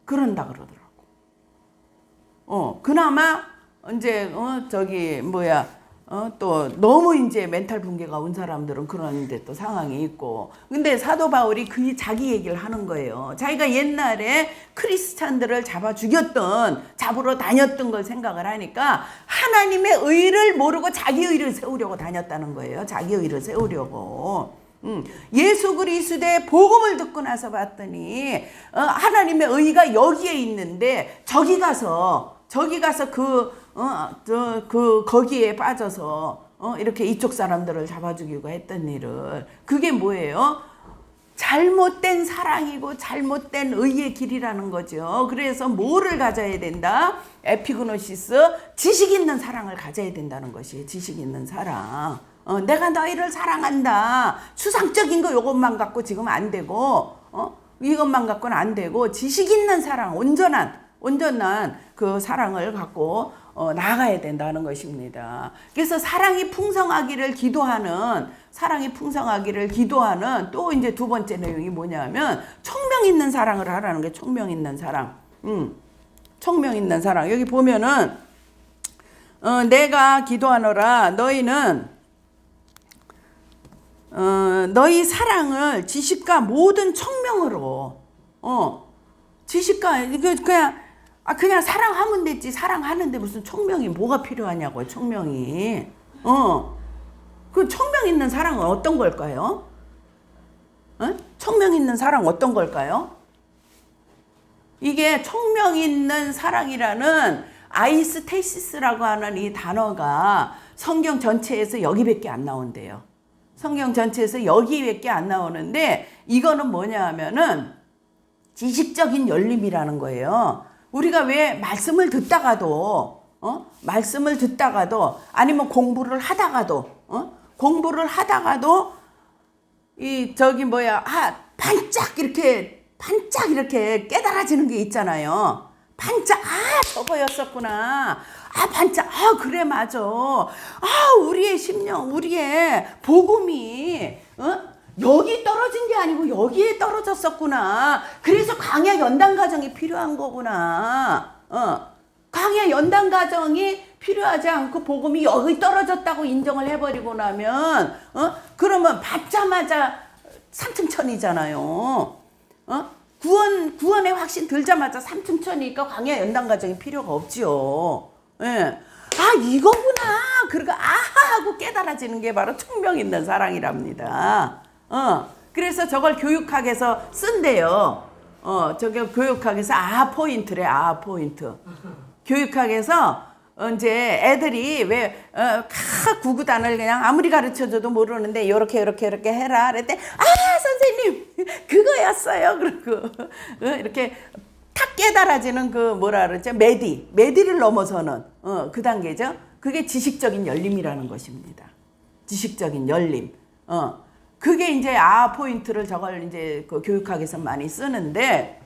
그런다 그러더라고. 그나마 이제 저기 뭐야 또 너무 이제 멘탈 붕괴가 온 사람들은 그런데 또 상황이 있고. 근데 사도 바울이 그 자기 얘기를 하는 거예요. 자기가 옛날에 크리스찬들을 잡으러 다녔던 걸 생각을 하니까 하나님의 의를 모르고 자기 의를 세우려고 다녔다는 거예요. 자기 의를 세우려고. 예수 그리스도의 복음을 듣고 나서 봤더니 하나님의 의가 여기에 있는데 저기 가서 거기에 빠져서 이렇게 이쪽 사람들을 잡아 죽이고 했던 일을, 그게 뭐예요? 잘못된 사랑이고 잘못된 의의 길이라는 거죠. 그래서 뭐를 가져야 된다? 에피그노시스, 지식 있는 사랑을 가져야 된다는 것이 지식 있는 사랑. 내가 너희를 사랑한다. 추상적인 거 요것만 갖고 지금 안 되고, 이것만 갖고는 안 되고, 지식 있는 사랑, 온전한 그 사랑을 갖고 나가야 된다는 것입니다. 그래서 사랑이 풍성하기를 기도하는 또 이제 두 번째 내용이 뭐냐면 총명 있는 사랑을 하라는 게 총명 있는 사랑. 총명 있는 사랑. 여기 보면은 내가 기도하노라 너희는 너희 사랑을 지식과 모든 총명으로 지식과 그냥 사랑하면 됐지. 사랑하는데 무슨 총명이 뭐가 필요하냐고요. 총명이. 그 총명 있는 사랑은 어떤 걸까요? 총명 있는 사랑 어떤 걸까요? 이게 총명 있는 사랑이라는 아이스테시스라고 하는 이 단어가 성경 전체에서 여기밖에 안 나온대요. 성경 전체에서 여기밖에 안 나오는데, 이거는 뭐냐 하면은 지식적인 열림이라는 거예요. 우리가 왜 말씀을 듣다가도 아니면 공부를 하다가도 반짝 이렇게 깨달아지는 게 있잖아요. 반짝, 저거였었구나. 반짝, 그래, 맞아. 우리의 심령, 우리의 복음이, 여기 떨어진 게 아니고 여기에 떨어졌었구나. 그래서 광야 연단 과정이 필요한 거구나. 광야 연단 과정이 필요하지 않고 복음이 여기 떨어졌다고 인정을 해버리고 나면, 그러면 받자마자 삼층천이잖아요. 구원의 확신 들자마자 삼층천이니까 광야 연단 과정이 필요가 없지요. 예. 이거구나. 그러고 하고 깨달아지는 게 바로 총명 있는 사랑이랍니다. 그래서 저걸 교육학에서 쓴대요. 저게 교육학에서 포인트래. 포인트. 교육학에서 이제 애들이 왜 구구단을 그냥 아무리 가르쳐줘도 모르는데 요렇게 해라 그랬대. 선생님 그거였어요. 그리고 이렇게 탁 깨달아지는 그 뭐라 그러죠? 메디를 넘어서는 그 단계죠. 그게 지식적인 열림이라는 것입니다. 지식적인 열림. 그게 이제 포인트를 저걸 이제 그 교육학에서 많이 쓰는데,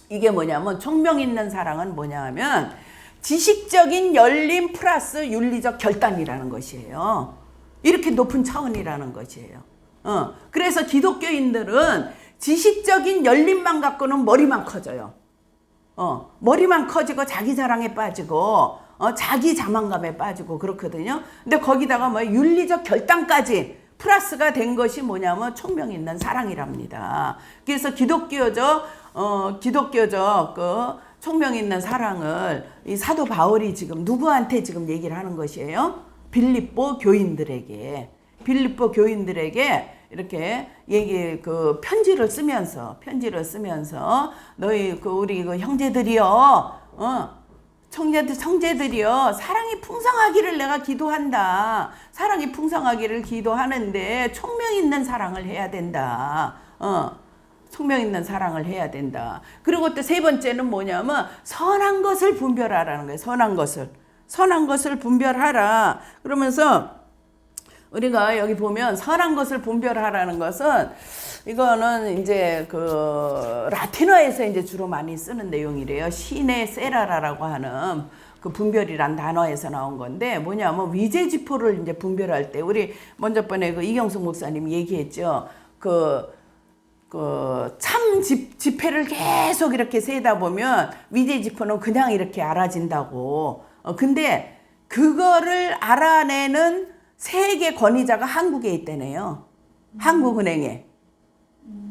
이게 뭐냐면 총명 있는 사랑은 뭐냐 하면 지식적인 열림 플러스 윤리적 결단이라는 것이에요. 이렇게 높은 차원이라는 것이에요. 그래서 기독교인들은 지식적인 열림만 갖고는 머리만 커져요. 머리만 커지고 자기 자랑에 빠지고 자기 자만감에 빠지고 그렇거든요. 근데 거기다가 윤리적 결단까지 플러스가 된 것이 뭐냐면 총명 있는 사랑이랍니다. 그래서 기독교적 그 총명 있는 사랑을 이 사도 바울이 지금 누구한테 지금 얘기를 하는 것이에요? 빌립보 교인들에게 이렇게 편지를 쓰면서 너희 우리 형제들이여, 형제들이여, 사랑이 풍성하기를 내가 기도한다. 사랑이 풍성하기를 기도하는데 총명 있는 사랑을 해야 된다. 총명 있는 사랑을 해야 된다. 그리고 또 세 번째는 뭐냐면 선한 것을 분별하라는 거예요. 선한 것을 분별하라. 그러면서 우리가 여기 보면 선한 것을 분별하라는 것은, 이거는 이제 그 라틴어에서 이제 주로 많이 쓰는 내용이래요. 시네 세라라라고 하는 그 분별이란 단어에서 나온 건데, 뭐냐면 위제지포를 이제 분별할 때, 우리 먼저 번에 그 이경숙 목사님이 얘기했죠. 지폐를 계속 이렇게 세다 보면 위제 지표는 그냥 이렇게 알아진다고. 근데 그거를 알아내는 세계 권위자가 한국에 있다네요. 한국은행에.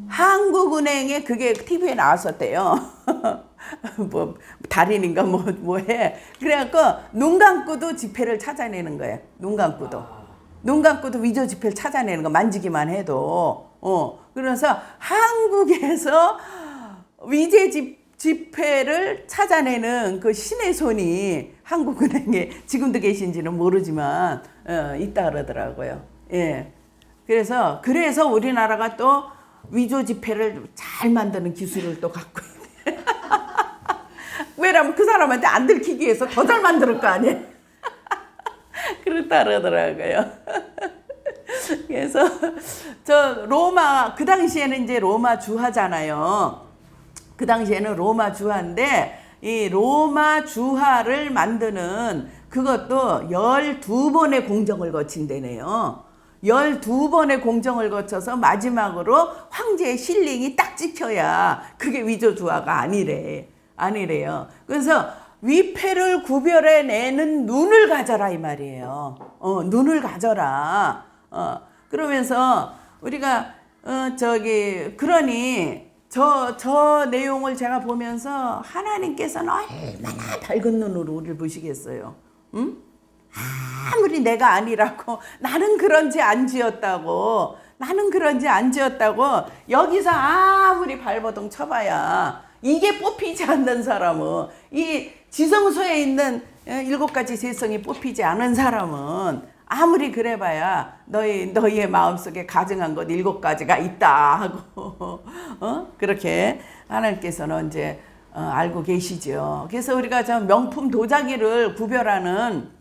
한국은행에 그게 TV에 나왔었대요. 뭐 달인인가 뭐 해. 그래갖고 눈 감고도 지폐를 찾아내는 거예요. 눈 감고도. 눈 감고도 위조 지폐를 찾아내는 거 만지기만 해도. 그래서 한국에서 위제 지폐를 찾아내는 그 신의 손이 한국은행에 지금도 계신지는 모르지만 있다 그러더라고요. 예. 그래서 우리나라가 또 위조 지폐를 잘 만드는 기술을 또 갖고 있네. 왜냐면 그 사람한테 안 들키기 위해서 더 잘 만들 거 아니에요. 그렇다 그러더라고요. 그래서 저 로마 그 당시에는 이제 로마 주하잖아요. 그 당시에는 로마 주하인데 이 로마 주하를 만드는 그것도 12번의 공정을 거친다네요. 12번의 공정을 거쳐서 마지막으로 황제의 실링이 딱 찍혀야 그게 위조 주하가 아니래요. 그래서 위패를 구별해내는 눈을 가져라 이 말이에요. 눈을 가져라. 그러면서 우리가 그러니 저 내용을 제가 보면서 하나님께서는 얼마나 밝은 눈으로 우리를 보시겠어요. 응? 아무리 내가 아니라고 나는 그런지 안 지었다고 여기서 아무리 발버둥 쳐봐야 이게 뽑히지 않는 사람은 이 지성소에 있는 7가지 세성이 뽑히지 않은 사람은 아무리 그래봐야 너희의 마음속에 가증한 것 7가지가 있다 하고 그렇게 하나님께서는 이제 알고 계시죠. 그래서 우리가 저 명품 도자기를 구별하는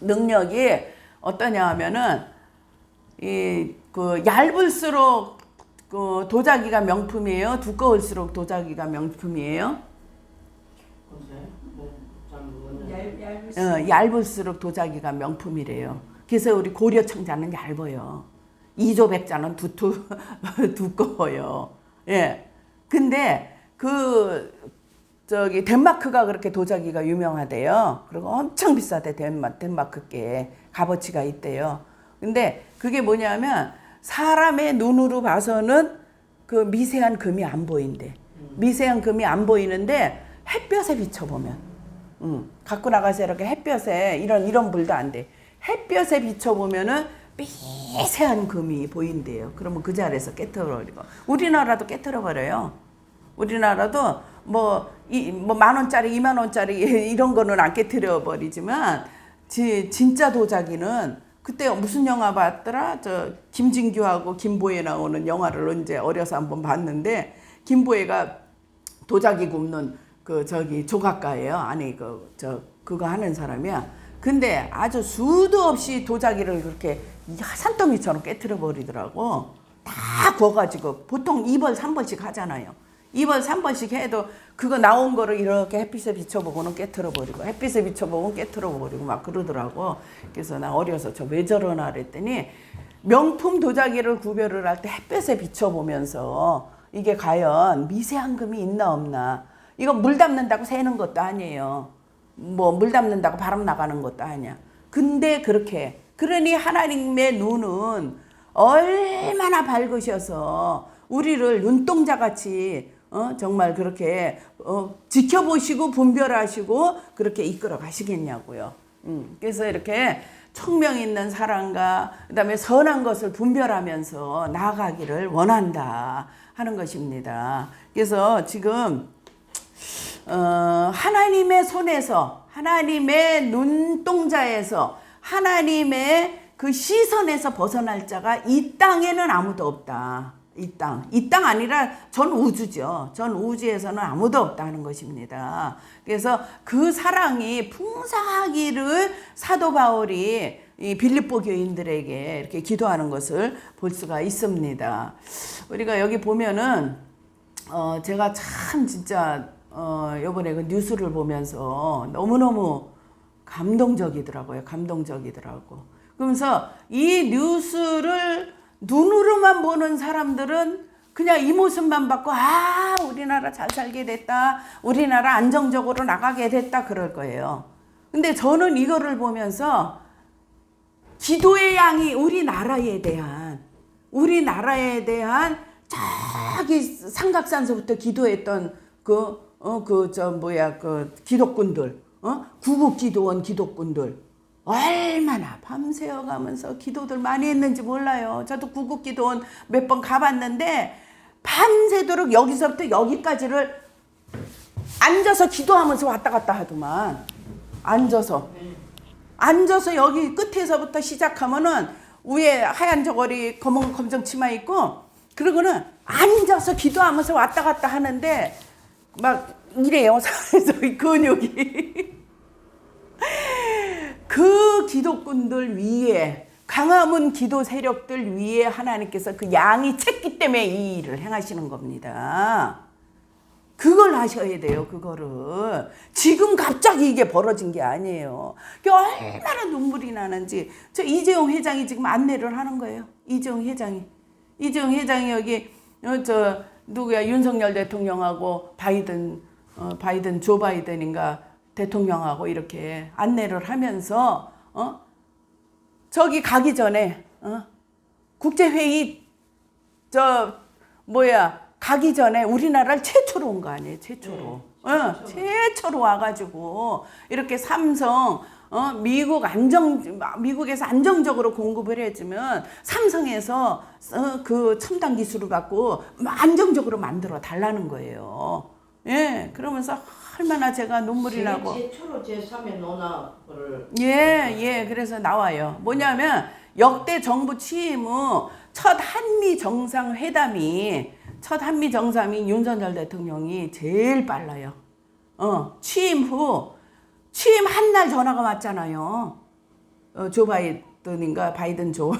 능력이 어떠냐 하면은 얇을수록 도자기가 명품이에요. 두꺼울수록 도자기가 명품이에요. 얇을수록 도자기가 명품이래요. 그래서 우리 고려 청자는 얇아요. 이조백자는 두꺼워요. 예. 근데 덴마크가 그렇게 도자기가 유명하대요. 그리고 엄청 비싸대 덴마크께 값어치가 있대요. 근데 그게 뭐냐면 사람의 눈으로 봐서는 그 미세한 금이 안 보인대. 미세한 금이 안 보이는데 햇볕에 비춰보면 갖고 나가서 이렇게 햇볕에 이런 불도 안 돼. 햇볕에 비춰보면은 미세한 금이 보인대요. 그러면 그 자리에서 깨트려버리고. 우리나라도 깨트려버려요. 우리나라도 뭐 10,000원짜리 20,000원짜리 이런 거는 안 깨트려버리지만 진짜 도자기는 그때 무슨 영화 봤더라? 저 김진규하고 김보혜 나오는 영화를 언제 어려서 한번 봤는데 김보혜가 도자기 굽는 조각가예요. 아니 그거 하는 사람이야. 근데 아주 수도 없이 도자기를 그렇게 산더미처럼 깨트려 버리더라고. 다 구워가지고 보통 2벌 3벌씩 하잖아요. 2벌 3벌씩 해도 그거 나온 거를 이렇게 햇빛에 비춰보고는 깨트려 버리고 햇빛에 비춰보고는 깨트려 버리고 막 그러더라고. 그래서 나 어려서 저 왜 저러나 그랬더니 명품 도자기를 구별을 할 때 햇빛에 비춰보면서 이게 과연 미세한 금이 있나 없나. 이거 물 담는다고 새는 것도 아니에요. 뭐 물 담는다고 바람 나가는 것도 아니야. 근데 그러니 하나님의 눈은 얼마나 밝으셔서 우리를 눈동자같이 정말 그렇게 지켜보시고 분별하시고 그렇게 이끌어 가시겠냐고요. 그래서 이렇게 총명 있는 사랑과 그다음에 선한 것을 분별하면서 나아가기를 원한다 하는 것입니다. 그래서 지금 하나님의 손에서 하나님의 눈동자에서 하나님의 그 시선에서 벗어날 자가 이 땅에는 아무도 없다. 이 땅 아니라 전 우주죠. 전 우주에서는 아무도 없다는 것입니다. 그래서 그 사랑이 풍성하기를 사도 바울이 이 빌립보 교인들에게 이렇게 기도하는 것을 볼 수가 있습니다. 우리가 여기 보면은 제가 참 진짜 요번에 그 뉴스를 보면서 너무너무 감동적이더라고요. 그러면서 이 뉴스를 눈으로만 보는 사람들은 그냥 이 모습만 받고 우리나라 잘 살게 됐다. 우리나라 안정적으로 나가게 됐다 그럴 거예요. 근데 저는 이거를 보면서 기도의 양이 우리나라에 대한 저기 삼각산서부터 기도했던 기독군들, 구국 기도원 기독군들 얼마나 밤새워 가면서 기도들 많이 했는지 몰라요. 저도 구국 기도원 몇 번 가봤는데 밤새도록 여기서부터 여기까지를 앉아서 기도하면서 왔다 갔다 하더만. 앉아서 여기 끝에서부터 시작하면은 위에 하얀 저고리 검정 치마 입고 그러고는 앉아서 기도하면서 왔다 갔다 하는데 막 이래요. 그래서 근육이 그 기독군들 위에 강화문 기도 세력들 위에 하나님께서 그 양이 쳤기 때문에 이 일을 행하시는 겁니다. 그걸 하셔야 돼요. 그거를 지금 갑자기 이게 벌어진 게 아니에요. 그게 얼마나 눈물이 나는지. 저 이재용 회장이 지금 안내를 하는 거예요. 이재용 회장이 여기 누구야 윤석열 대통령하고 바이든 조 바이든인가 대통령하고 이렇게 안내를 하면서 저기 가기 전에 국제회의 가기 전에 우리나라를 최초로 온 거 아니에요. 최초로. 최초로 와가지고 이렇게 삼성 미국에서 안정적으로 공급을 해주면 삼성에서 그 첨단 기술을 갖고 안정적으로 만들어 달라는 거예요. 예, 그러면서 얼마나 제가 눈물이 나고. 최초로 제3의 논합을. 예, 그래서 나와요. 뭐냐면 역대 정부 취임 후 첫 한미 정상회담이 윤석열 대통령이 제일 빨라요. 취임 한 날 전화가 왔잖아요. 조 바이든인가 바이든 조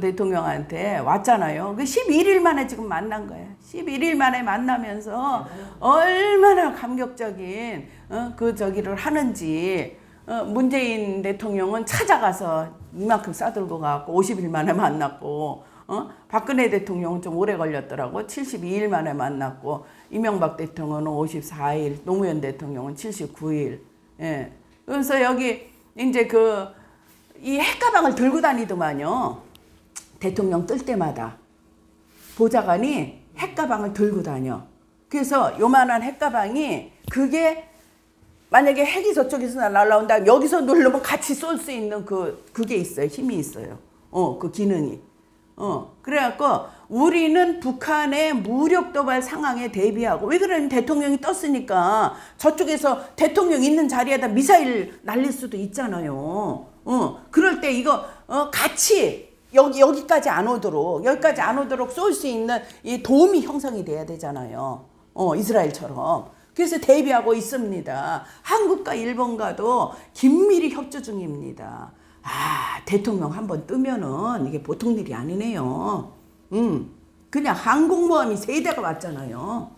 대통령한테 왔잖아요. 그 11일 만에 지금 만난 거예요. 11일 만에 만나면서 얼마나 감격적인 저기를 하는지. 문재인 대통령은 찾아가서 이만큼 싸들고 가고 50일 만에 만났고, 박근혜 대통령은 좀 오래 걸렸더라고. 72일 만에 만났고, 이명박 대통령은 54일, 노무현 대통령은 79일. 예. 그래서 여기 이제 이 핵가방을 들고 다니더만요. 대통령 뜰 때마다 보좌관이 핵가방을 들고 다녀. 그래서 요만한 핵가방이 그게 만약에 핵이 저쪽에서 날라온다 여기서 누르면 같이 쏠 수 있는 그게 있어요. 힘이 있어요. 그 기능이. 그래갖고 우리는 북한의 무력 도발 상황에 대비하고 왜 그러냐면 대통령이 떴으니까 저쪽에서 대통령 있는 자리에다 미사일 날릴 수도 있잖아요. 그럴 때 이거 같이 여기까지 안 오도록 쏠 수 있는 이 도움이 형성이 돼야 되잖아요. 이스라엘처럼. 그래서 대비하고 있습니다. 한국과 일본과도 긴밀히 협조 중입니다. 대통령 한번 뜨면은 이게 보통 일이 아니네요. 그냥 항공모함이 3대가 왔잖아요.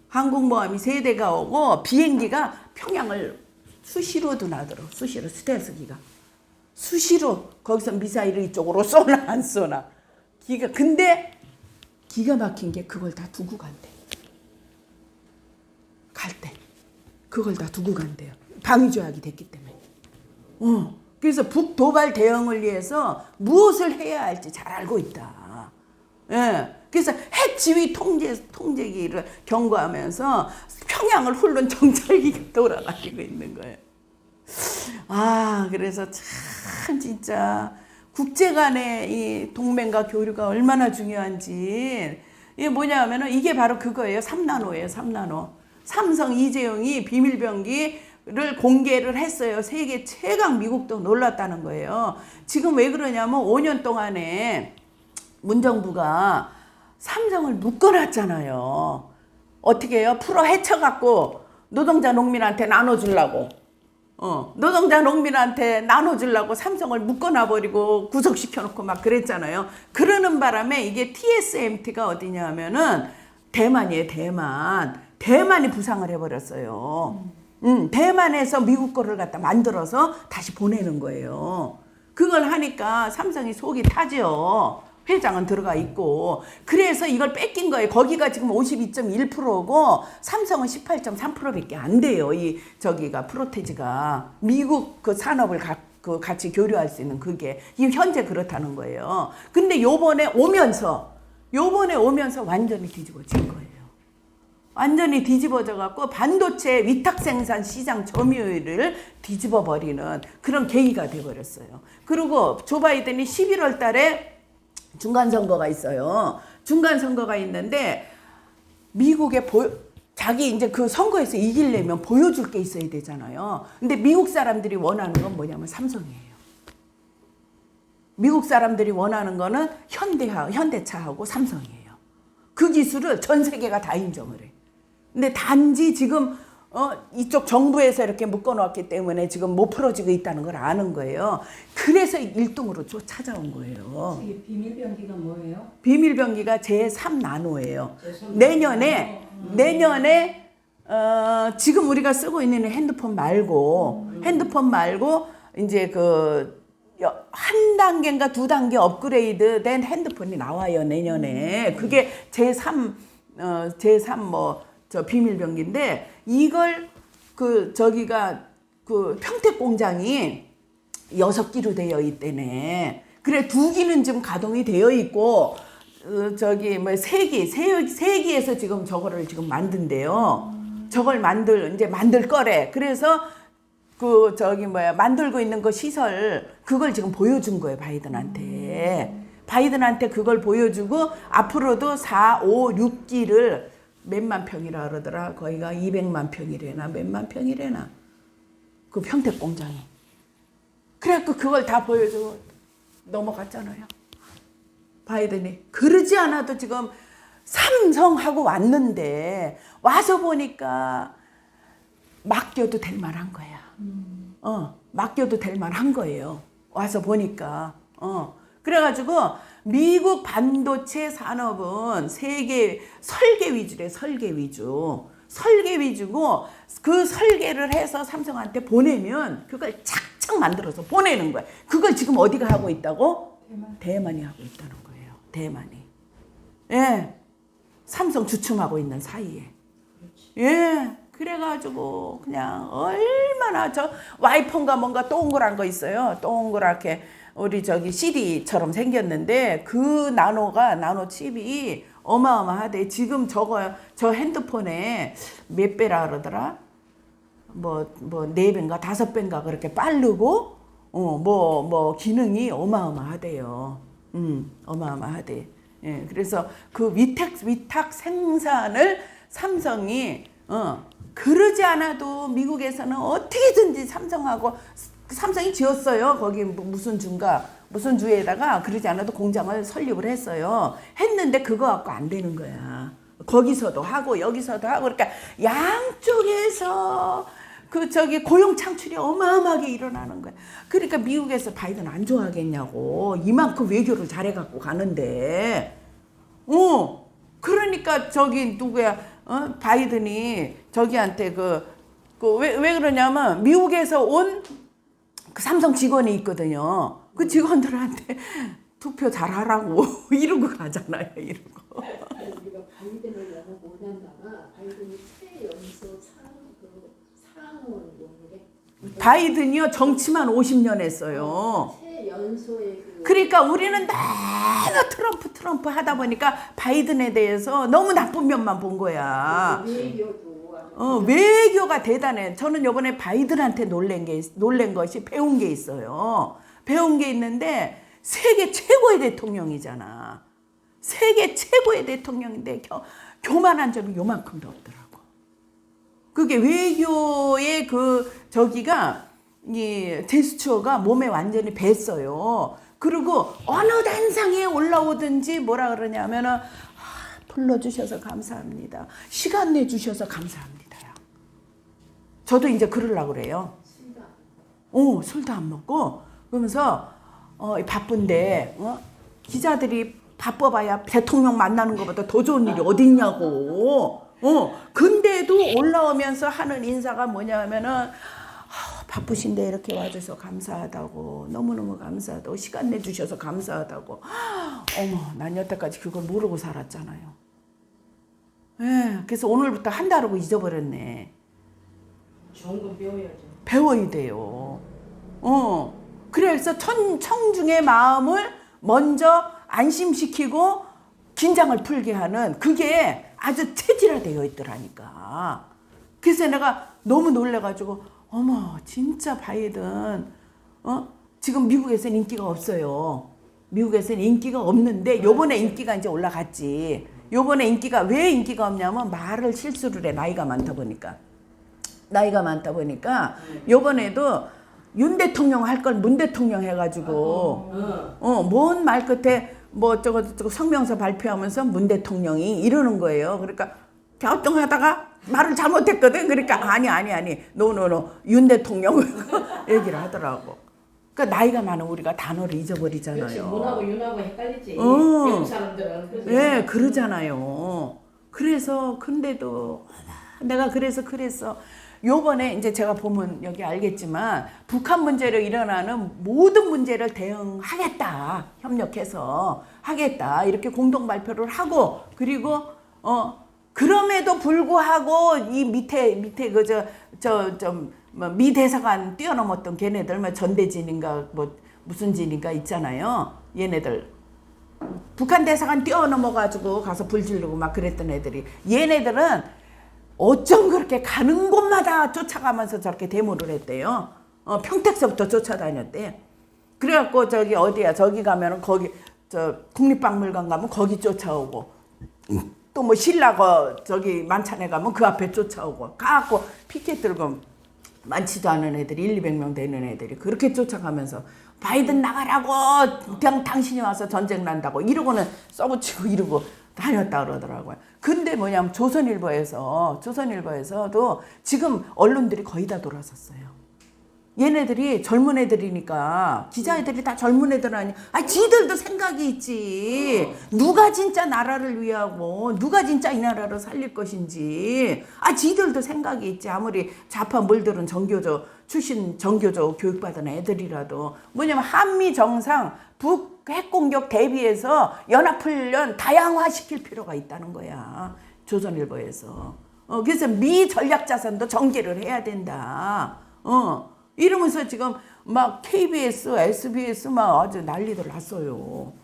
항공모함이 3대가 오고 비행기가 평양을 수시로도 나더라고. 수시로 스텔스기가. 수시로 거기서 미사일을 이쪽으로 쏘나 안 쏘나. 근데 기가 막힌 게 그걸 다 두고 간대. 갈 때 그걸 다 두고 간대요. 방위 조약이 됐기 때문에. 그래서 북도발 대응을 위해서 무엇을 해야 할지 잘 알고 있다. 예. 그래서 핵지휘 통제기를 경고하면서 평양을 훑는 정찰기가 돌아다니고 있는 거예요. 그래서 참 진짜 국제 간의 이 동맹과 교류가 얼마나 중요한지. 이게 뭐냐면은 이게 바로 그거예요. 3나노예요. 3나노. 삼성 이재용이 비밀병기를 공개를 했어요. 세계 최강 미국도 놀랐다는 거예요. 지금 왜 그러냐면 5년 동안에 문정부가 삼성을 묶어놨잖아요. 어떻게 해요? 풀어 헤쳐갖고 노동자 농민한테 나눠주려고. 노동자 농민한테 나눠주려고 삼성을 묶어놔버리고 구속시켜놓고 막 그랬잖아요. 그러는 바람에 이게 TSMT가 어디냐 하면은 대만이에요. 대만이 부상을 해버렸어요. 대만에서 미국 거를 갖다 만들어서 다시 보내는 거예요. 그걸 하니까 삼성이 속이 타죠. 회장은 들어가 있고 그래서 이걸 뺏긴 거예요. 거기가 지금 52.1%고 삼성은 18.3%밖에 안 돼요. 이 저기가 프로테지가 미국 그 산업을 그 같이 교류할 수 있는 그게 이 현재 그렇다는 거예요. 근데 요번에 오면서 완전히 뒤집어진 거예요. 완전히 뒤집어져 갖고 반도체 위탁 생산 시장 점유율을 뒤집어 버리는 그런 계기가 돼 버렸어요. 그리고 조 바이든이 11월 달에 중간 선거가 있어요. 중간 선거가 있는데 미국의 자기 이제 그 선거에서 이기려면 보여줄 게 있어야 되잖아요. 근데 미국 사람들이 원하는 건 뭐냐면 삼성이에요. 미국 사람들이 원하는 거는 현대차하고 삼성이에요. 그 기술을 전 세계가 다 인정을 해. 근데 단지 지금 이쪽 정부에서 이렇게 묶어놓았기 때문에 지금 못 풀어지고 있다는 걸 아는 거예요. 그래서 1등으로 찾아온 거예요. 이게 비밀병기가 뭐예요? 비밀병기가 제3 나노예요. 내년에 지금 우리가 쓰고 있는 핸드폰 말고 이제 한 단계인가 두 단계 업그레이드 된 핸드폰이 나와요, 내년에. 그게 제3 비밀병기인데 이걸 저기가 평택 공장이 6기로 되어 있대네. 그래 2기는 지금 가동이 되어 있고 3기에서 지금 저거를 지금 만든대요. 저걸 만들 거래. 그래서 만들고 있는 그 시설 그걸 지금 보여준 거예요, 바이든한테 그걸 보여주고 앞으로도 4, 5, 6기를 몇만 평이라 그러더라. 거기가 200만 평이래나 몇만 평이래나. 그 평택 공장이. 그래갖고 그걸 다 보여주고 넘어갔잖아요. 바이든이. 그러지 않아도 지금 삼성하고 왔는데 와서 보니까 맡겨도 될 만한 거야. 맡겨도 될 만한 거예요. 와서 보니까. 그래가지고 미국 반도체 산업은 세계 설계 위주래, 설계 위주고 그 설계를 해서 삼성한테 보내면 그걸 착착 만들어서 보내는 거야. 그걸 지금 어디가 하고 있다고? 대만이 하고 있다는 거예요. 대만이. 예. 삼성 주춤하고 있는 사이에. 예. 그래가지고 그냥 얼마나 와이퍼인가 뭔가 동그란 거 있어요. 동그랗게 우리 CD처럼 생겼는데 그 나노 칩이 어마어마하대. 지금 저 핸드폰에 몇 배라 그러더라? 뭐 4배인가 5배인가 그렇게 빠르고 기능이 어마어마하대요. 어마어마하대. 예. 그래서 그 위탁 생산을 삼성이 그러지 않아도 미국에서는 어떻게든지 삼성이 지었어요. 거기 무슨 주에다가 그러지 않아도 공장을 설립을 했어요. 했는데 그거 갖고 안 되는 거야. 거기서도 하고 여기서도 하고 그러니까 양쪽에서 고용 창출이 어마어마하게 일어나는 거야. 그러니까 미국에서 바이든 안 좋아하겠냐고. 이만큼 외교를 잘해갖고 가는데. 그러니까 누구야? 바이든이 저기한테 왜 그러냐면 미국에서 온 그 삼성 직원이 있거든요. 그 직원들한테 투표 잘하라고 이러고 가잖아요. 이러고. 우리가 바이든을 너무 원한다가 바이든이 최연소 상원 오늘에 바이든이요 정치만 50년 했어요. 최연소의 그러니까 우리는 너무 트럼프 하다 보니까 바이든에 대해서 너무 나쁜 면만 본 거야. 외교가 대단해. 저는 이번에 바이든한테 놀란 것이 배운 게 있어요. 배운 게 있는데 세계 최고의 대통령이잖아. 세계 최고의 대통령인데 교만한 점이 요만큼도 없더라고. 그게 외교의 이 제스처가 몸에 완전히 뱄어요. 그리고 어느 단상에 올라오든지 뭐라 그러냐면은 불러주셔서 감사합니다. 시간 내주셔서 감사합니다. 저도 이제 그러려고 그래요. 술도 안 먹고 그러면서 바쁜데 기자들이 바빠봐야 대통령 만나는 것보다 더 좋은 일이 어딨냐고. 근데도 올라오면서 하는 인사가 뭐냐면은 바쁘신데 이렇게 와줘서 감사하다고, 너무너무 감사하다고, 시간 내주셔서 감사하다고. 어머, 난 여태까지 그걸 모르고 살았잖아요. 예, 그래서 오늘부터 한다고 잊어버렸네. 좋은 거 배워야죠. 배워야 돼요. 그래서 청중의 마음을 먼저 안심시키고 긴장을 풀게 하는 그게 아주 체질화되어 있더라니까. 그래서 내가 너무 놀래가지고, 어머, 진짜 바이든, 지금 미국에서는 인기가 없어요. 미국에서는 인기가 없는데, 요번에 인기가 이제 올라갔지. 요번에 인기가, 왜 인기가 없냐면, 말을 실수를 해. 나이가 많다 보니까. 요번에도 윤 대통령 할 걸 문 대통령 해가지고, 뭔 말 끝에, 뭐, 저거 성명서 발표하면서 문 대통령이 이러는 거예요. 그러니까, 갸우뚱하다가 말을 잘못했거든. 그러니까, 아니. 노. 윤 대통령. 얘기를 하더라고. 그러니까, 나이가 많은 우리가 단어를 잊어버리잖아요. 그렇지, 문하고 윤하고 헷갈리지. 외국 사람들은. 네, 그러잖아요. 그래서, 근데도, 내가 그래서, 요번에 이제 제가 보면 여기 알겠지만, 북한 문제로 일어나는 모든 문제를 대응하겠다. 협력해서 하겠다. 이렇게 공동 발표를 하고, 그리고, 그럼에도 불구하고, 이 밑에 미 대사관 뛰어넘었던 걔네들, 뭐 전대진인가, 뭐 무슨 진인가 있잖아요. 얘네들. 북한 대사관 뛰어넘어가지고 가서 불 지르고 막 그랬던 애들이. 얘네들은 어쩜 그렇게 가는 곳마다 쫓아가면서 저렇게 데모를 했대요. 평택서부터 쫓아다녔대. 그래갖고 저기 어디야, 저기 가면은 거기, 국립박물관 가면 거기 쫓아오고, 또 뭐 신라 저기 만찬에 가면 그 앞에 쫓아오고, 가갖고 피켓 들고 많지도 않은 애들이 100-200명 되는 애들이 그렇게 쫓아가면서 바이든 나가라고, 그냥 당신이 와서 전쟁 난다고 이러고는 써붙이고 이러고 다녔다 그러더라고요. 근데 뭐냐면 조선일보에서도 지금 언론들이 거의 다 돌아섰어요. 얘네들이 젊은 애들이니까, 기자애들이 다 젊은 애들 아니야. 지들도 생각이 있지. 누가 진짜 나라를 위하고, 누가 진짜 이 나라를 살릴 것인지. 지들도 생각이 있지. 아무리 좌파 물들은 출신 정교조 교육받은 애들이라도. 뭐냐면 한미 정상, 북 핵공격 대비해서 연합훈련 다양화시킬 필요가 있다는 거야. 조선일보에서. 그래서 미 전략자산도 전개를 해야 된다. 이러면서 지금 막 KBS, SBS 막 아주 난리들 났어요.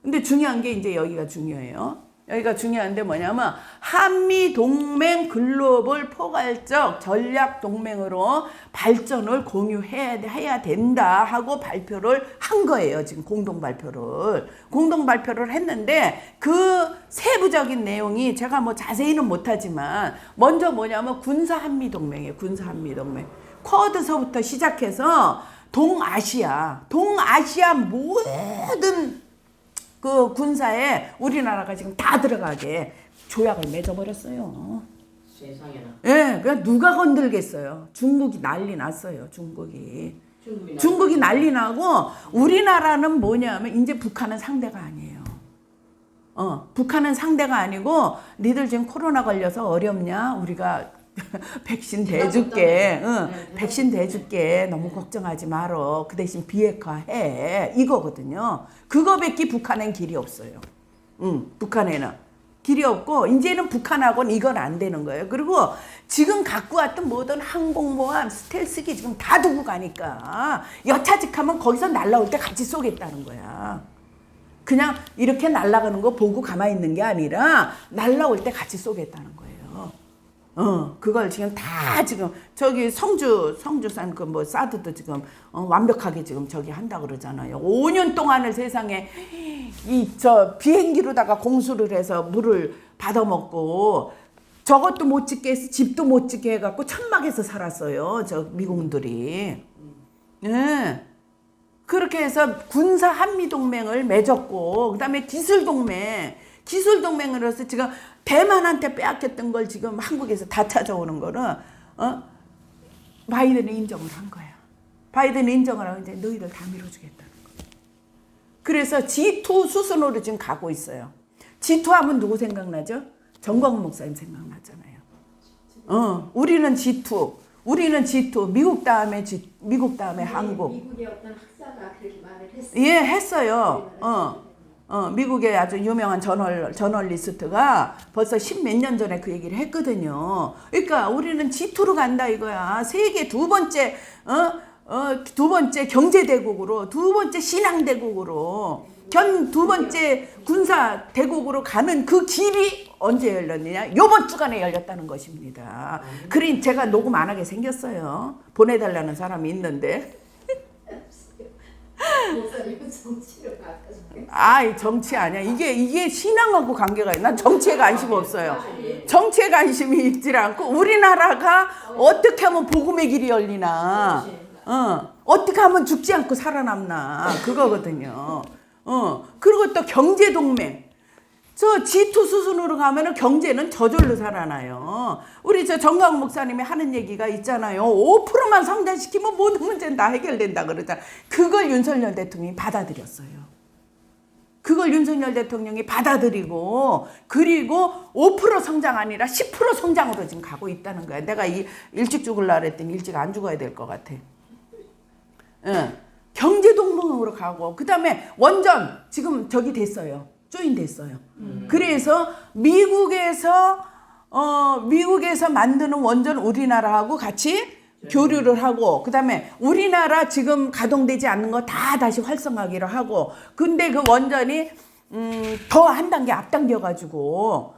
근데 중요한 게 이제 여기가 중요해요. 여기가 중요한데 뭐냐면 한미 동맹 글로벌 포괄적 전략 동맹으로 발전을 공유해야 된다 하고 발표를 한 거예요. 지금 공동 발표를 했는데 그 세부적인 내용이 제가 뭐 자세히는 못하지만 먼저 뭐냐면 군사 한미 동맹이에요. 군사 한미 동맹. 쿼드서부터 시작해서 동아시아 모든 그 군사에 우리나라가 지금 다 들어가게 조약을 맺어버렸어요. 세상에나. 예, 그러니까 누가 건들겠어요. 중국이 난리 났어요. 중국이 난리 나고, 우리나라는 뭐냐면 이제 북한은 상대가 아니에요. 북한은 상대가 아니고, 니들 지금 코로나 걸려서 어렵냐? 우리가 백신 대줄게. 백신 대줄게. 너무 걱정하지 말어. 그 대신 비핵화 해. 이거거든요. 그거밖에 북한엔 길이 없어요. 북한에는. 길이 없고, 이제는 북한하고는 이건 안 되는 거예요. 그리고 지금 갖고 왔던 모든 항공모함, 스텔스기 지금 다 두고 가니까, 여차직하면 거기서 날라올 때 같이 쏘겠다는 거야. 그냥 이렇게 날아가는 거 보고 가만히 있는 게 아니라, 날라올 때 같이 쏘겠다는 거예요. 그걸 지금 다 지금 저기 성주산 그 뭐 사드도 지금 완벽하게 지금 저기 한다 그러잖아요. 5년 동안을 세상에 비행기로다가 공수를 해서 물을 받아먹고, 저것도 못 짓게 해서 집도 못 짓게 해갖고 천막에서 살았어요. 저 미군들이. 네. 그렇게 해서 군사 한미 동맹을 맺었고, 그다음에 기술 동맹으로서 지금 대만한테 빼앗겼던 걸 지금 한국에서 다 찾아오는 거는 바이든이 인정을 한 거야. 바이든이 인정을 하고 이제 너희들 다 밀어주겠다는 거야. 그래서 G2 수순으로 지금 가고 있어요. G2 하면 누구 생각나죠? 정광훈 목사님 생각나잖아요. 우리는 G2. 우리는 G2, 미국 다음에 한국. 미국의 어떤 학자가 그렇게 말을 했어요. 예, 했어요. 미국의 아주 유명한 저널리스트가 벌써 10몇 년 전에 그 얘기를 했거든요. 그러니까 우리는 G2로 간다 이거야. 세계 두 번째 경제대국으로, 두 번째 신앙대국으로, 두 번째 군사대국으로 가는 그 길이 언제 열렸느냐? 요번 주간에 열렸다는 것입니다. 그린 제가 녹음 안 하게 생겼어요. 보내달라는 사람이 있는데. 목사님은 정치를 바꿔줄게. 아이, 정치 아니야. 이게 신앙하고 관계가 있나? 난 정치에 관심 없어요. 정치에 관심이 있질 않고, 우리나라가 어떻게 하면 복음의 길이 열리나, 어떻게 하면 죽지 않고 살아남나, 그거거든요. 그리고 또 경제동맹. 저 G2 수준으로 가면은 경제는 저절로 살아나요. 우리 저 정강 목사님이 하는 얘기가 있잖아요. 5%만 성장시키면 모든 문제는 다 해결된다 그러잖아. 그걸 윤석열 대통령이 받아들였어요. 그걸 윤석열 대통령이 받아들이고, 그리고 5% 성장 아니라 10% 성장으로 지금 가고 있다는 거야. 내가 일찍 죽을라 그랬더니 일찍 안 죽어야 될 것 같아. 경제동맹으로 가고, 그 다음에 원전 지금 저기 됐어요. 조인 됐어요. 그래서 미국에서 만드는 원전 우리나라하고 같이 교류를 하고, 그 다음에 우리나라 지금 가동되지 않는 거 다 다시 활성화하기로 하고, 근데 그 원전이 더 한 단계 앞당겨가지고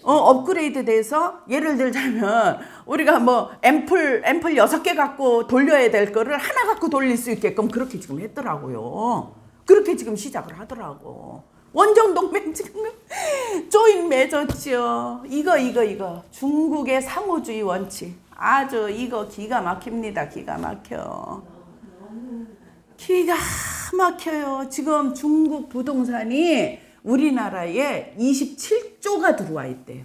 업그레이드 돼서, 예를 들자면 우리가 뭐 앰플 6개 갖고 돌려야 될 거를 하나 갖고 돌릴 수 있게끔 그렇게 지금 했더라고요. 그렇게 지금 시작을 하더라고. 원전 동맹 지금 조인 맺었죠. 이거 중국의 상호주의 원칙, 아주 이거 기가 막힙니다. 기가 막혀요. 지금 중국 부동산이 우리나라에 27조가 들어와 있대요.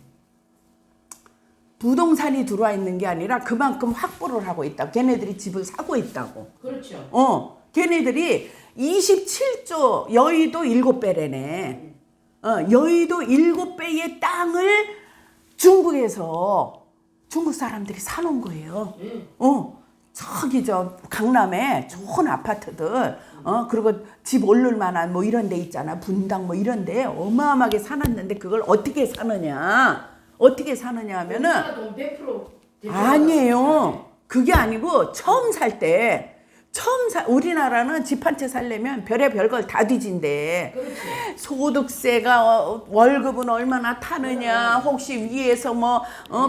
부동산이 들어와 있는 게 아니라 그만큼 확보를 하고 있다. 걔네들이 집을 사고 있다고. 그렇죠. 걔네들이 27조, 여의도 7배래네. 여의도 7배의 땅을 중국에서 중국 사람들이 사놓은 거예요. 저기 저 강남에 좋은 아파트들, 그리고 집 오를 만한 뭐 이런 데 있잖아. 분당 뭐 이런 데 어마어마하게 사놨는데, 그걸 어떻게 사느냐 하면은, 아니에요. 그게 아니고 처음 살 때, 우리나라는 집 한 채 살려면 별의별 걸 다 뒤진대. 그렇지. 소득세가 월급은 얼마나 타느냐, 혹시 위에서 뭐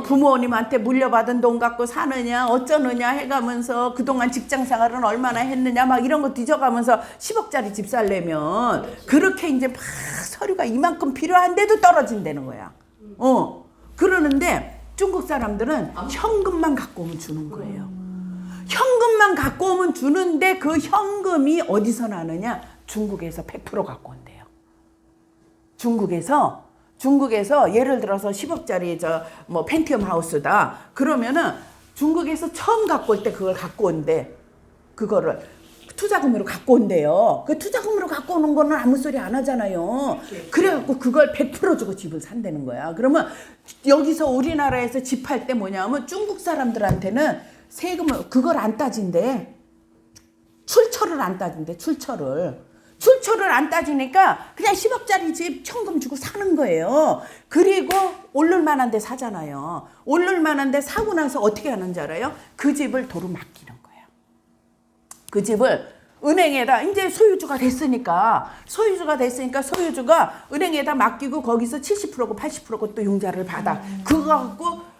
부모님한테 물려받은 돈 갖고 사느냐, 어쩌느냐 해가면서 그동안 직장 생활은 얼마나 했느냐, 막 이런 거 뒤져가면서 10억짜리 집 살려면 그렇게 이제 막 서류가 이만큼 필요한데도 떨어진다는 거야. 그러는데 중국 사람들은 현금만 갖고 오면 주는 거예요. 현금만 갖고 오면 주는데, 그 현금이 어디서 나느냐? 중국에서 100% 갖고 온대요. 중국에서 예를 들어서 10억짜리 뭐 펜티엄 하우스다. 그러면은 중국에서 처음 갖고 올 때 그걸 갖고 온대. 그거를 투자금으로 갖고 온대요. 그 투자금으로 갖고 오는 거는 아무 소리 안 하잖아요. 그래갖고 그걸 100% 주고 집을 산다는 거야. 그러면 여기서 우리나라에서 집 할 때 뭐냐면 중국 사람들한테는 세금을 그걸 안 따진대. 출처를 안 따진대. 출처를 안 따지니까 그냥 10억짜리 집 현금 주고 사는 거예요. 그리고 오를 만한 데 사잖아요. 오를 만한 데 사고 나서 어떻게 하는지 알아요? 그 집을 도로 맡기는 거예요. 그 집을 은행에다, 이제 소유주가 됐으니까 소유주가 은행에다 맡기고, 거기서 70%고 80%고 또 융자를 받아. 그거 갖고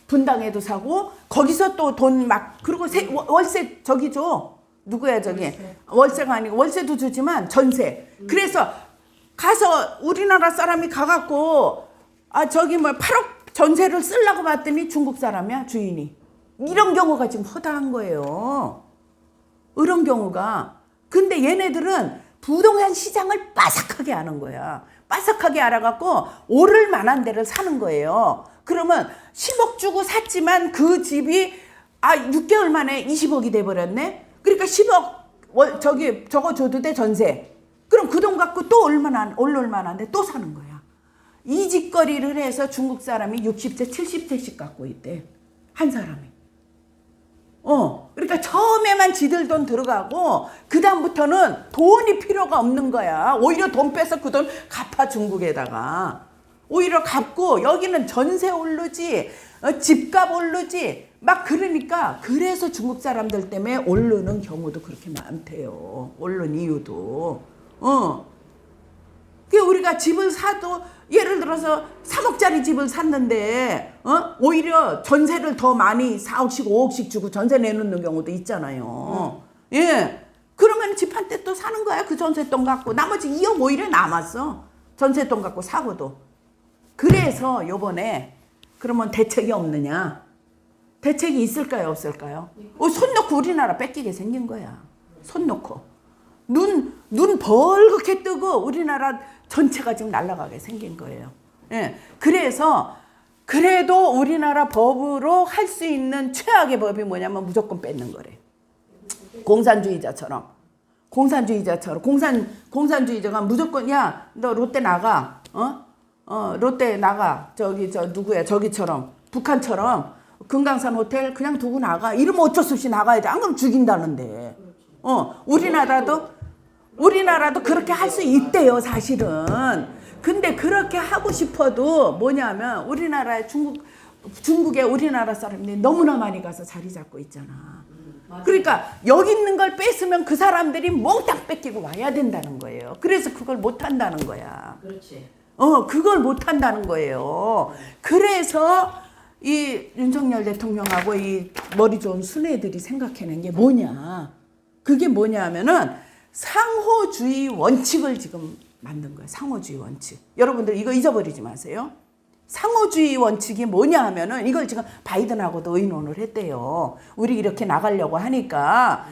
분당에도 사고, 거기서 또 돈 막, 그리고 월세 저기 줘. 누구야 저기? 월세가 아니고, 월세도 주지만 전세. 그래서 가서 우리나라 사람이 가갖고, 저기 뭐 8억 전세를 쓰려고 봤더니 중국 사람이야, 주인이. 이런 경우가 지금 허다한 거예요. 이런 경우가. 근데 얘네들은 부동산 시장을 빠삭하게 아는 거야. 빠삭하게 알아갖고 오를 만한 데를 사는 거예요. 그러면 10억 주고 샀지만 그 집이 6개월 만에 20억이 돼버렸네. 그러니까 10억 저거 줘도 돼, 전세. 그럼 그 돈 갖고 또 오를 만한데 또 사는 거야. 이 짓거리를 해서 중국 사람이 60채 70채씩 갖고 있대. 한 사람이. 그러니까 처음에만 지들 돈 들어가고 그 다음부터는 돈이 필요가 없는 거야. 오히려 돈 빼서 그 돈 갚아 중국에다가. 오히려 갚고 여기는 전세 오르지, 집값 오르지 막 그러니까 그래서 중국 사람들 때문에 오르는 경우도 그렇게 많대요. 오르는 이유도. 그 우리가 집을 사도 예를 들어서 3억짜리 집을 샀는데 오히려 전세를 더 많이 4억씩 5억씩 주고 전세 내놓는 경우도 있잖아요. 예. 그러면 집 한 대 또 사는 거야. 그 전세돈 갖고 나머지 2억 오히려 남았어. 전세돈 갖고 사고도. 그래서 요번에 그러면 대책이 없느냐? 대책이 있을까요? 없을까요? 손 놓고 우리나라 뺏기게 생긴 거야. 손 놓고. 눈 벌겋게 뜨고 우리나라 전체가 지금 날아가게 생긴 거예요. 예. 그래서 그래도 우리나라 법으로 할 수 있는 최악의 법이 뭐냐면 무조건 뺏는 거래. 공산주의자처럼. 공산주의자가 무조건 야, 너 롯데 나가. 롯데 나가. 누구야? 저기처럼. 북한처럼 금강산 호텔 그냥 두고 나가. 이러면 어쩔 수 없이 나가야 돼. 안 그러면 죽인다는데. 우리나라도 그렇게 할 수 있대요, 사실은. 근데 그렇게 하고 싶어도 뭐냐면 우리나라에 중국에 우리나라 사람들이 너무나 많이 가서 자리 잡고 있잖아. 그러니까 여기 있는 걸 뺏으면 그 사람들이 몽땅 뺏기고 와야 된다는 거예요. 그래서 그걸 못 한다는 거야. 그렇지. 그걸 못 한다는 거예요. 그래서 이 윤석열 대통령하고 이 머리 좋은 순애들이 생각해낸 게 뭐냐. 그게 뭐냐 하면은 상호주의 원칙을 지금 만든 거예요. 상호주의 원칙. 여러분들 이거 잊어버리지 마세요. 상호주의 원칙이 뭐냐 하면은 이걸 지금 바이든하고도 의논을 했대요. 우리 이렇게 나가려고 하니까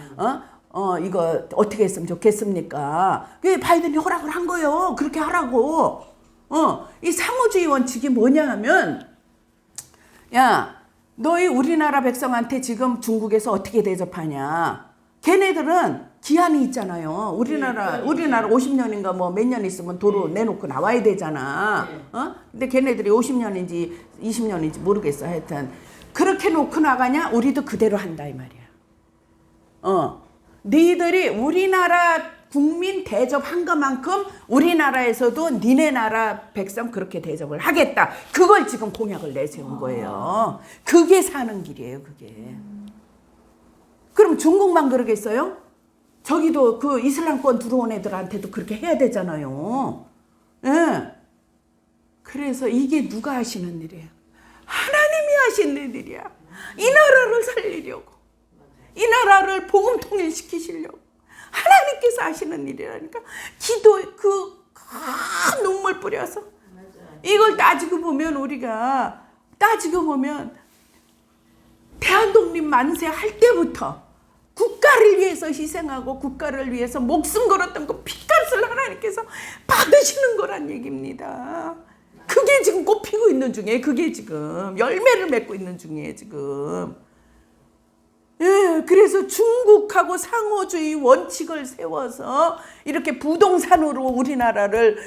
이거 어떻게 했으면 좋겠습니까? 바이든이 허락을 한 거예요. 그렇게 하라고. 이 상호주의 원칙이 뭐냐 하면 야, 너희 우리나라 백성한테 지금 중국에서 어떻게 대접하냐? 걔네들은 기한이 있잖아요. 우리나라 50년인가 뭐 몇 년 있으면 도로 내놓고 나와야 되잖아. 근데 걔네들이 50년인지 20년인지 모르겠어. 하여튼 그렇게 놓고 나가냐? 우리도 그대로 한다 이 말이야. 너희들이 우리나라 국민 대접한 것만큼 우리나라에서도 니네 나라 백성 그렇게 대접을 하겠다. 그걸 지금 공약을 내세운 거예요. 그게 사는 길이에요, 그게. 그럼 중국만 그러겠어요? 저기도 그 이슬람권 들어온 애들한테도 그렇게 해야 되잖아요. 예. 그래서 이게 누가 하시는 일이에요? 하나님이 하시는 일이야. 이 나라를 살리려고. 이 나라를 복음 통일시키시려고. 하나님께서 하시는 일이라니까. 기도 큰 눈물 뿌려서. 이걸 따지고 보면 대한독립 만세 할 때부터 국가를 위해서 희생하고 국가를 위해서 목숨 걸었던 그 핏값을 하나님께서 받으시는 거란 얘기입니다. 그게 지금 꽃피고 있는 중에 그게 지금 열매를 맺고 있는 중에 지금. 예, 그래서 중국하고 상호주의 원칙을 세워서 이렇게 부동산으로 우리나라를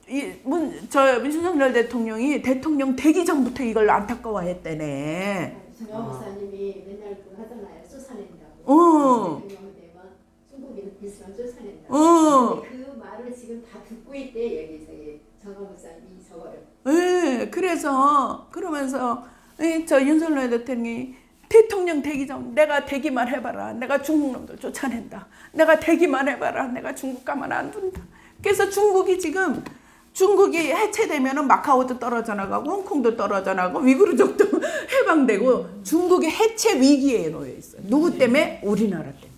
윤석열 대통령이 대통령 되기 전부터 이걸 안타까워했대네. 정영 목사님이 맨날 그거 하잖아요. 쫓아낸다고. 대통령 되면 중국인은 비슷한 쫓아낸다고. 근데 그 말을 지금 다 듣고 있대. 여기 정영 목사님이 저거를. 예, 그러면서 저 윤석열 대통령이 대통령 되기 전 내가 되기만 해봐라. 내가 중국놈들 쫓아낸다. 내가 되기만 해봐라. 내가 중국 가만 안 둔다. 그래서 중국이 해체되면은 마카오도 떨어져 나가고 홍콩도 떨어져 나가고 위구르족도 해방되고 중국이 해체 위기에 놓여 있어요. 누구 때문에? 우리나라 때문에.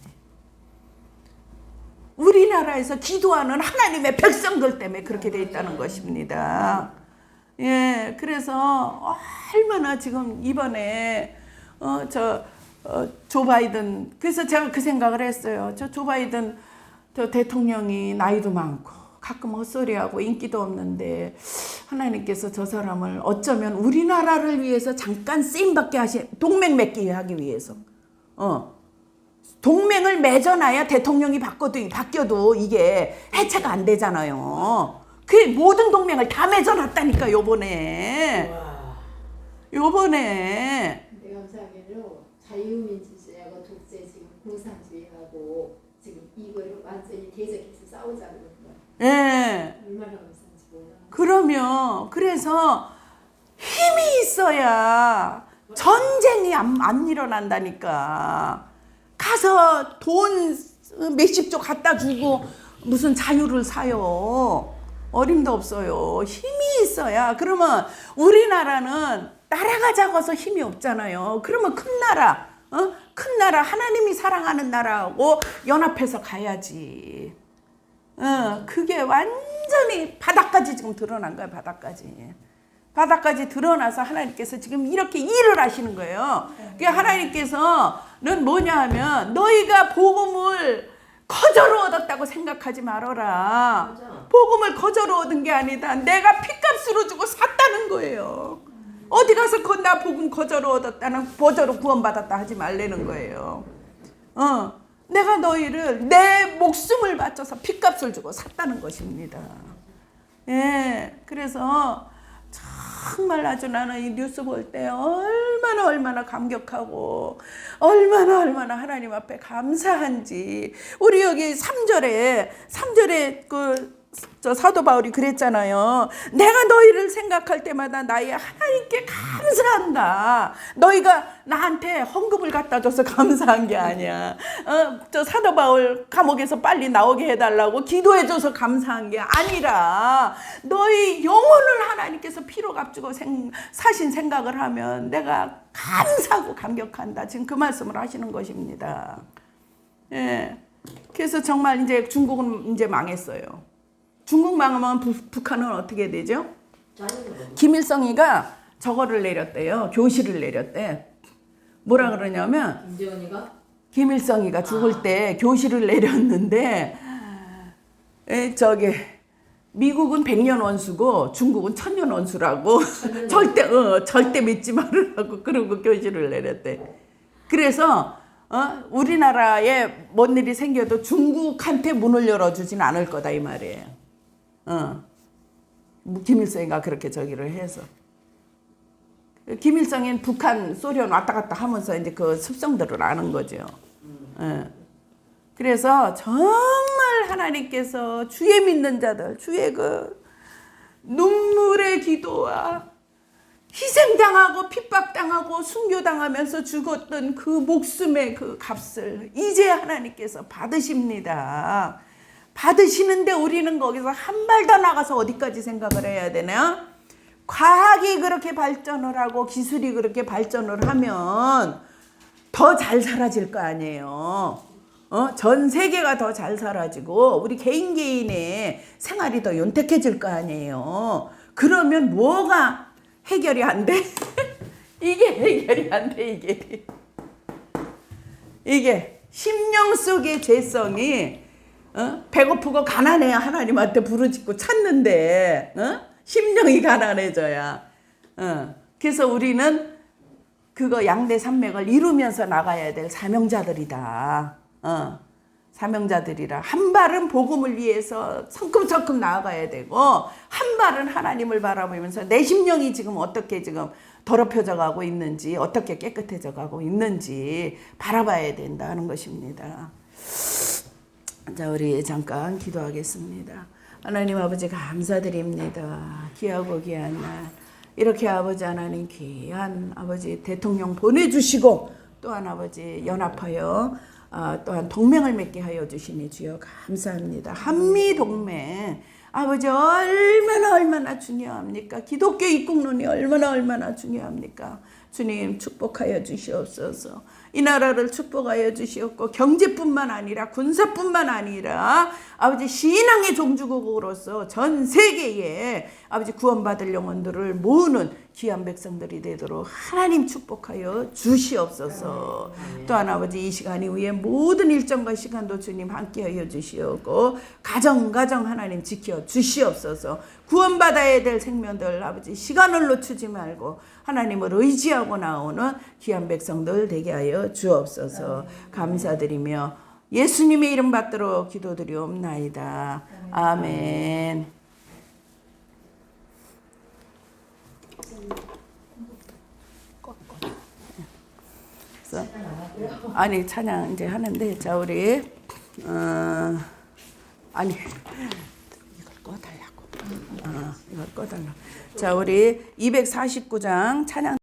우리나라에서 기도하는 하나님의 백성들 때문에 그렇게 돼 있다는 것입니다. 예, 그래서 얼마나 지금 이번에 조 바이든, 그래서 제가 그 생각을 했어요. 조 바이든 대통령이 나이도 많고 가끔 헛소리하고 인기도 없는데 하나님께서 저 사람을 어쩌면 우리나라를 위해서 잠깐 쓰임받게 동맹 맺기 하기 위해서 동맹을 맺어놔야 대통령이 바뀌어도 이게 해체가 안 되잖아요. 그 모든 동맹을 다 맺어놨다니까 요번에. 내가 감사하게도 자유민주주의하고 독재 지금 공산주의하고 지금 이거를 완전히 대적해서 싸우자는 거예요. 예. 얼마나 감사한지 몰라. 그러면 그래서 힘이 있어야 전쟁이 안 일어난다니까. 가서 돈 몇십조 갖다 주고 무슨 자유를 사요. 어림도 없어요. 힘이 있어야. 그러면 우리나라는 나라가 작아서 힘이 없잖아요. 그러면 큰 나라, 큰 나라, 하나님이 사랑하는 나라하고 연합해서 가야지. 그게 완전히 바닥까지 지금 드러난 거야, 바닥까지. 바닥까지 드러나서 하나님께서 지금 이렇게 일을 하시는 거예요. 그러니까 하나님께서는 뭐냐 하면 너희가 복음을 거저로 얻었다고 생각하지 말아라. 맞아. 복음을 거저로 얻은 게 아니다. 내가 핏값으로 주고 샀다는 거예요. 어디 가서 나 복음 거저로 얻었다는 거저로 구원받았다 하지 말라는 거예요. 내가 너희를 내 목숨을 바쳐서 핏값을 주고 샀다는 것입니다. 예, 그래서 정말 아주 나는 이 뉴스 볼 때 얼마나 감격하고 얼마나 하나님 앞에 감사한지. 우리 여기 3절에 저 사도 바울이 그랬잖아요. 내가 너희를 생각할 때마다 나의 하나님께 감사한다. 너희가 나한테 헌금을 갖다 줘서 감사한 게 아니야. 저 사도 바울 감옥에서 빨리 나오게 해달라고 기도해줘서 감사한 게 아니라 너희 영혼을 하나님께서 피로 값주고 사신 생각을 하면 내가 감사하고 감격한다. 지금 그 말씀을 하시는 것입니다. 예. 그래서 정말 이제 중국은 이제 망했어요. 중국 망하면 북한은 어떻게 되죠? 김일성이가 저거를 내렸대요. 교시를 내렸대. 뭐라 그러냐면 김정은이가 김일성이가 죽을 때 교시를 내렸는데 미국은 100년 원수고 중국은 1000년 원수라고 절대 믿지 말으라고 그러고 교시를 내렸대. 그래서 우리나라에 뭔 일이 생겨도 중국한테 문을 열어주진 않을 거다 이 말이에요. 김일성이가 그렇게 저기를 해서 김일성인 북한, 소련 왔다 갔다 하면서 이제 그 습성들을 아는 거죠. 그래서 정말 하나님께서 주의 믿는 자들, 주의 그 눈물의 기도와 희생당하고 핍박당하고 순교당하면서 죽었던 그 목숨의 그 값을 이제 하나님께서 받으십니다. 받으시는데 우리는 거기서 한 발 더 나가서 어디까지 생각을 해야 되나? 과학이 그렇게 발전을 하고 기술이 그렇게 발전을 하면 더 잘 사라질 거 아니에요. 전 세계가 더 잘 사라지고 우리 개인의 생활이 더 윤택해질 거 아니에요. 그러면 뭐가 해결이 안 돼? 이게 해결이 안 돼, 이게 심령 속의 죄성이 배고프고 가난해야 하나님한테 부르짖고 찾는데 심령이 가난해져야. 그래서 우리는 그거 양대 산맥을 이루면서 나가야 될 사명자들이다. 사명자들이라. 한 발은 복음을 위해서 성큼성큼 나아가야 되고 한 발은 하나님을 바라보면서 내 심령이 지금 어떻게 지금 더럽혀져 가고 있는지 어떻게 깨끗해져 가고 있는지 바라봐야 된다는 것입니다. 자, 우리 잠깐 기도하겠습니다. 하나님 아버지 감사드립니다. 귀하고 귀한 날 이렇게 아버지 하나님 귀한 아버지 대통령 보내주시고 또한 아버지 연합하여 또한 동맹을 맺게 하여 주시니 주여 감사합니다. 한미동맹 아버지 얼마나 중요합니까? 기독교 입국론이 얼마나 중요합니까? 주님 축복하여 주시옵소서. 이 나라를 축복하여 주시옵고 경제뿐만 아니라 군사뿐만 아니라 아버지 신앙의 종주국으로서 전 세계에 아버지 구원받을 영혼들을 모으는 귀한 백성들이 되도록 하나님 축복하여 주시옵소서. 또한 아버지 이 시간 이후에 모든 일정과 시간도 주님 함께하여 주시옵고 가정 하나님 지켜 주시옵소서. 구원받아야 될 생명들 아버지 시간을 놓치지 말고 하나님을 의지하고 나오는 귀한 백성들 되게 하여 주옵소서. 감사드리며 예수님의 이름 받들어 기도드리옵나이다. 아멘. 알았어. 아니 찬양 이제 하는데 자 우리 아니 이걸 꺼달라고. 이걸 꺼달라. 자 우리 249장 찬양.